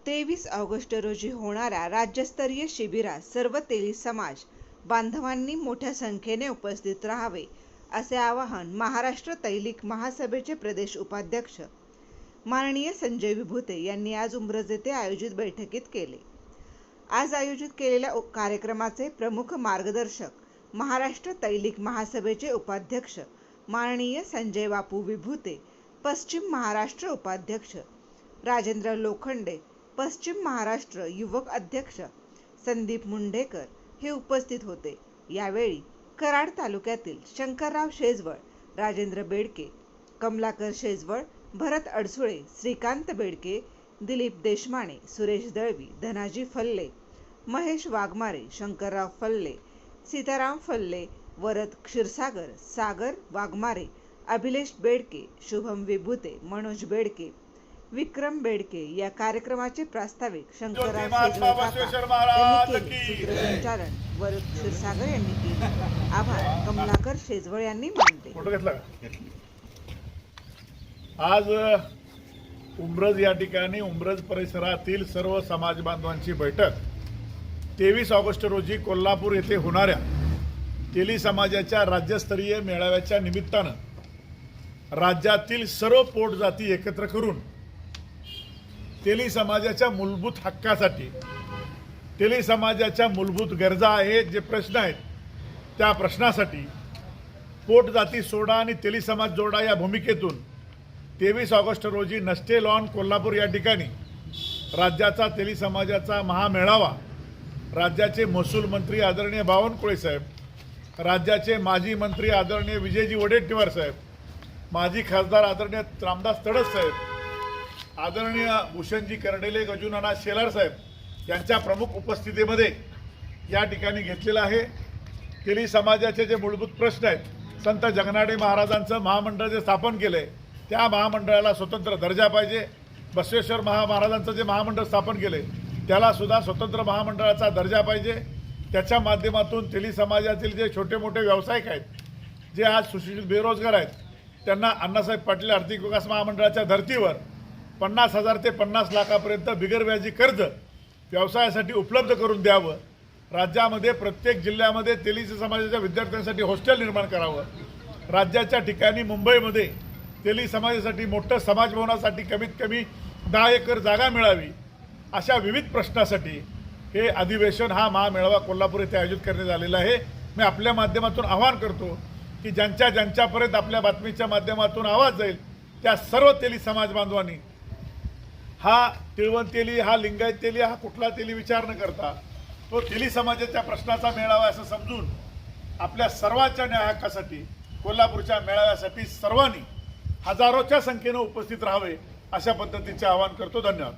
23 August रोजी होणाऱ्या राज्यस्तरीय शिबिरात सर्व तेली समाज बांधवांनी मोठ्या संख्येने उपस्थित राहावे असे आवाहन महाराष्ट्र तैलिक महासभेचे प्रदेश उपाध्यक्ष माननीय संजय विभुते यांनी आज उंब्रज येथे आयोजित बैठकीत केले। आज आयोजित केलेल्या कार्यक्रमाचे प्रमुख मार्गदर्शक महाराष्ट्र तैलिक महासभेचे उपाध्यक्ष माननीय संजय बापू विभुते, पश्चिम महाराष्ट्र उपाध्यक्ष राजेंद्र लोखंडे, पश्चिम महाराष्ट्र युवक अध्यक्ष संदीप मुंडेकर हे उपस्थित होते। यावेळी कराड तालुक्यातील शंकरराव शेजवळ, राजेंद्र बेडके, कमलाकर शेजवळ, भरत अडसुळे, श्रीकांत बेडके, दिलीप देशमाने, सुरेश दळवी, धनाजी फल्ले, महेश वाघमारे, शंकरराव फल्ले, सीताराम फल्ले, वरद क्षीरसागर, सागर वाघमारे, अभिलेश बेडके, शुभम विभुते, मनोज बेडके, विक्रम बेडके या कार्यक्रमाचे प्रास्ताविक शंकरराव शेजवळ यांनी केले। सूत्रसंचालन वरद क्षीरसागर यांनी केले। आभार कमलाकर शेजवळ यांनी मानले। आज उंब्रज या ठिकाणी उंब्रज परिसरातील सर्व समाज बांधवांची बैठक 23 ऑगस्ट रोजी कोल्हापूर येथे होणाऱ्या तेली समाजाच्या राज्यस्तरीय मेळाव्याच्या निमित्तानं राज्यातील सर्व पोट जाती एकत्र करून तेली समाजाच्या मूलभूत हक्कासाठी, तेली समाजाच्या मूलभूत गरजा आहेत, जे प्रश्न आहेत त्या प्रश्नासाठी पोट जाती सोडा आणि तेली समाज जोडा या भूमिकेतून 23 ऑगस्ट रोजी नस्टे लॉन कोल्हापूर या ठिकाणी राज्याचा तेली समाजाचा महामेळावा राज्याचे महसूल मंत्री आदरणीय बावनकुळे साहेब, राज्याचे माजी मंत्री आदरणीय विजयजी वडेट्टीवार साहेब, माजी खासदार आदरणीय रामदास तडस साहेब, आदरणीय भूषणजी कर्डेले, गजुनाना शेलार साहेब यांच्या प्रमुख उपस्थितीमध्ये या ठिकाणी घेतलेला आहे। तेली समाजाचे जे मूलभूत प्रश्न आहेत, संत जगनाडे महाराजांचं महामंडळ जे स्थापन केलं आहे त्या महामंडळाला स्वतंत्र दर्जा पाहिजे। बसवेश्वर महाराजांचं जे महामंडळ स्थापन केलं आहे त्याला सुद्धा स्वतंत्र महामंडळाचा दर्जा पाहिजे। त्याच्या माध्यमातून तेली समाजातील जे छोटे मोठे व्यावसायिक आहेत, जे आज सुशिक्षित बेरोजगार आहेत, त्यांना अण्णासाहेब पाटील आर्थिक विकास महामंडळाच्या धर्तीवर 50,000 ते 50 लाखापर्यंत बिगरव्याजी कर्ज व्यवसायासाठी उपलब्ध करून द्यावं। राज्यामध्ये प्रत्येक जिल्ह्यामध्ये तेली समाजाच्या विद्यार्थ्यांसाठी हॉस्टेल निर्माण करावं। राज्याच्या ठिकाणी मुंबईमध्ये तेली समाजासाठी मोठं समाजभवनासाठी कमीत कमी 10 एकर जागा मिळावी, अशा विविध प्रश्नासाठी हे अधिवेशन, हा महामेळावा कोल्हापूर येथे आयोजित करण्यात आलेला आहे। मी आपल्या माध्यमातून आवाहन करतो की ज्यांच्यापर्यंत आपल्या बातमीच्या माध्यमातून आवाज जाईल त्या सर्व तेली समाज बांधवांनी हा तिळवण तेली, हा लिंगायत तेली, हा कुठला तेली विचार न करता तो तेली समाजाच्या प्रश्नाचा मेळावा असं समजून आपल्या सर्वांच्या न्याय हक्कासाठी कोल्हापूरच्या मेळाव्यासाठी सर्वांनी हजारोच्या संख्येने उपस्थित राहावे अशा पद्धतीचे आवाहन करतो। धन्यवाद।